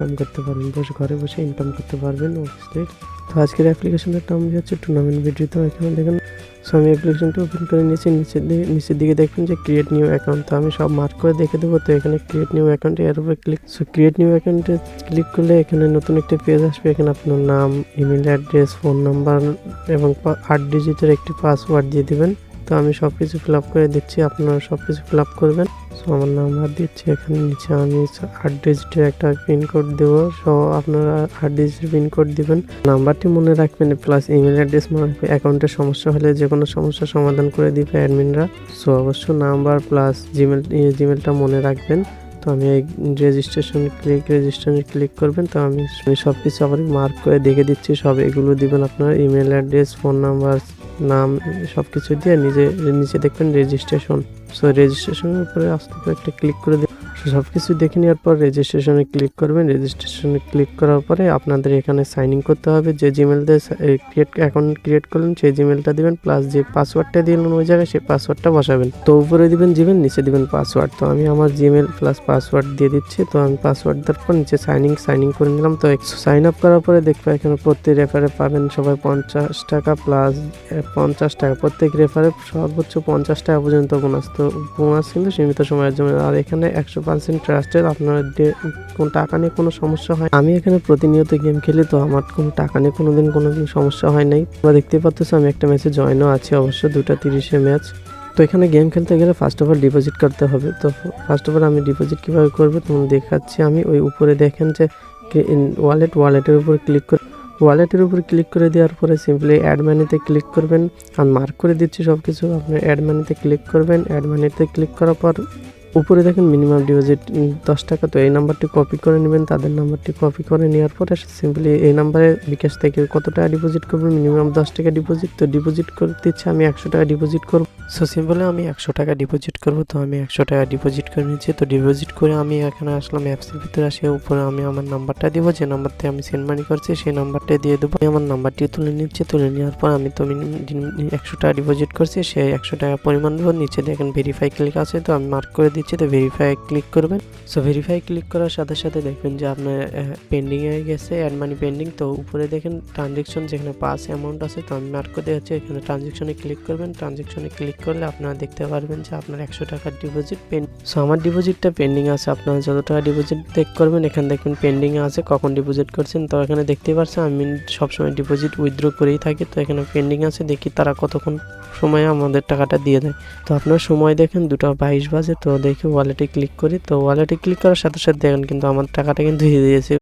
Income করতে পারবেন, বসে ঘরে বসে ইনকাম করতে পারবেন অবশ্যই। তো আজকের অ্যাপ্লিকেশনের নাম হচ্ছে টুর্নামেন্ট ভিডিও। তো এখানে দেখেন, সো আমি অ্যাপ্লিকেশনটা ওপেন করে নিচের দিকে দেখবেন যে ক্রিয়েট নিউ অ্যাকাউন্ট। তো আমি সব মার্ক করে দেখে দেবো। তো এখানে ক্রিয়েট নিউ অ্যাকাউন্টে এর উপরে ক্রিয়েট নিউ অ্যাকাউন্টে ক্লিক করলে এখানে নতুন একটা পেজ আসবে। এখানে আপনার নাম, ইমেল অ্যাড্রেস, ফোন নাম্বার এবং 8 ডিজিটের একটি পাসওয়ার্ড দিয়ে দিবেন। তো আমি সব কিছু ফিল আপ করে দিচ্ছি, আপনারা সব কিছু ফিল আপ করবেন। সো আমার নাম্বার দিচ্ছি, এখানে নিচে আমি 8 ডিজিটের একটা পিনকোড দেবো। সো আপনারা 8 ডিজিটের পিনকোড দিবেন, নাম্বারটি মনে রাখবেন, প্লাস ইমেল অ্যাড্রেস মনে রাখবেন। অ্যাকাউন্টের সমস্যা হলে যে কোনো সমস্যার সমাধান করে দিবে অ্যাডমিনরা। সো অবশ্য নাম্বার প্লাস জিমেলটা মনে রাখবেন। তো আমি এই রেজিস্ট্রেশনে ক্লিক করবেন। তো আমি সব কিছু আবার মার্ক করে দেখে দিচ্ছি, সব এগুলো দিবেন আপনার ইমেল অ্যাড্রেস, ফোন নাম্বার, নাম, সব কিছু দিয়ে নিচে দেখবেন রেজিস্ট্রেশন। সো রেজিস্ট্রেশনের উপরে আস্তে করে একটা ক্লিক করে দিন। সব কিছু দেখে নেওয়ার পর রেজিস্ট্রেশনে ক্লিক করবেন। রেজিস্ট্রেশনে ক্লিক করার পরে আপনাদের এখানে সাইন ইন করতে হবে। যে জিমেল দিয়ে অ্যাকাউন্ট ক্রিয়েট করলেন সেই জিমেলটা দিবেন, প্লাস যে পাসওয়ার্ডটা দিলেন ওই জায়গায় সেই পাসওয়ার্ডটা বসাবেন। তো উপরে দিবেন জিমেল, নিচে দিবেন পাসওয়ার্ড। তো আমি আমার জিমেল প্লাস পাসওয়ার্ড দিয়ে দিচ্ছি। তো আমি পাসওয়ার্ড দেওয়ার পর নিচে সাইন ইন করে নিলাম। তো সাইন আপ করার পরে দেখবে এখানে প্রত্যেক রেফারে পাবেন সবাই 50 টাকা প্লাস 50 টাকা। প্রত্যেক রেফারে সর্বোচ্চ 50 টাকা পর্যন্ত বোনাস। তো বোনাস কিন্তু সীমিত সময়ের জন্য। আর এখানে 100% ট্রাস্টেড, আপনার কোন টাকা নিয়ে কোনো সমস্যা হয়। আমি এখানে প্রতিনিয়ত গেম খেলি, তো আমার কোনো টাকা নিয়ে কোনোদিন সমস্যা হয় নাই। তোমরা দেখতে পাচ্ছ আমি একটা ম্যাচে জয়েনও আছি, অবশ্য 2টা 30 ম্যাচ। তো এখানে গেম খেলতে গেলে ফার্স্ট অফ অল ডিপোজিট করতে হবে। তো ফার্স্ট অফ অল আমি ডিপোজিট কীভাবে করবো তখন দেখাচ্ছি। আমি ওই উপরে দেখেন যে ওয়ালেটের উপর ক্লিক করে দেওয়ার পরে সিম্পলি অ্যাড মানিতে ক্লিক করবেন। আমি মার্ক করে দিচ্ছি সব কিছু। আপনি অ্যাড মানিতে ক্লিক করবেন। অ্যাড মানিতে ক্লিক করার পর উপরে দেখেন মিনিমাম ডিপোজিট 10 টাকা। তো এই নাম্বারটি কপি করে নেবেন, তাদের নাম্বারটি কপি করে নেওয়ার পরে সিম্পলি এই নাম্বারে বিকাশ থেকে কত টাকা ডিপোজিট করবেন, মিনিমাম 10 টাকা ডিপোজিট। তো ডিপোজিট করতে ইচ্ছে আমি 100 টাকা ডিপোজিট করব। সো সিম্পলি আমি 100 টাকা ডিপোজিট করব। তো আমি 100 টাকা ডিপোজিট করে নিচ্ছি। তো ডিপোজিট করে আমি এখানে আসলাম অ্যাপসের ভিতরে। আসে উপরে আমি আমার নাম্বারটা দিব, যে নাম্বারতে আমি সেন্ড মানি করছি সেই নাম্বারটা দিয়ে দেবো। আমি আমার নাম্বারটি তুলে নিচ্ছি। তুলে নেওয়ার পর আমি তো 100 টাকা ডিপোজিট করছি, সেই 100 টাকা পরিমাণ দেবো। নিচে দেখেন ভেরিফাই ক্লিক আছে, তো আমি মার্ক করে দিচ্ছি। তো ভেরিফাই ক্লিক করবেন। সো ভেরিফাই ক্লিক করার সাথে সাথে দেখবেন যে আপনার পেন্ডিং হয়ে গেছে, অ্যাড মানি পেন্ডিং। তো উপরে দেখেন ট্রানজেকশন যেখানে পাস অ্যামাউন্ট আছে, তো আমি মার্ক করে দিচ্ছি। এখানে ট্রানজেকশনে ক্লিক করবেন। ট্রানজেকশনে ক্লিক করলে আপনারা দেখতে পারবেন যে আপনার 100 টাকার ডিপোজিট সো আমার ডিপোজিটটা পেন্ডিং আছে। আপনারা যত টাকা ডিপোজিট করবেন এখানে দেখবেন পেন্ডিং আছে, কখন ডিপোজিট করছেন। তো এখানে দেখতে পাচ্ছেন আমি সবসময় ডিপোজিট উইথড্র করেই থাকি। তো এখানে পেন্ডিং আছে, দেখি তারা কতক্ষণ সময়ে আমাদের টাকাটা দিয়ে দেয়। তো আপনার সময় দেখেন 2:22 বাজে। তো দেখি ওয়ালেটে ক্লিক করি। তো ওয়ালেটে ক্লিক করার সাথে সাথে দেখেন কিন্তু আমার টাকাটা কিন্তু দিয়ে দিয়েছে।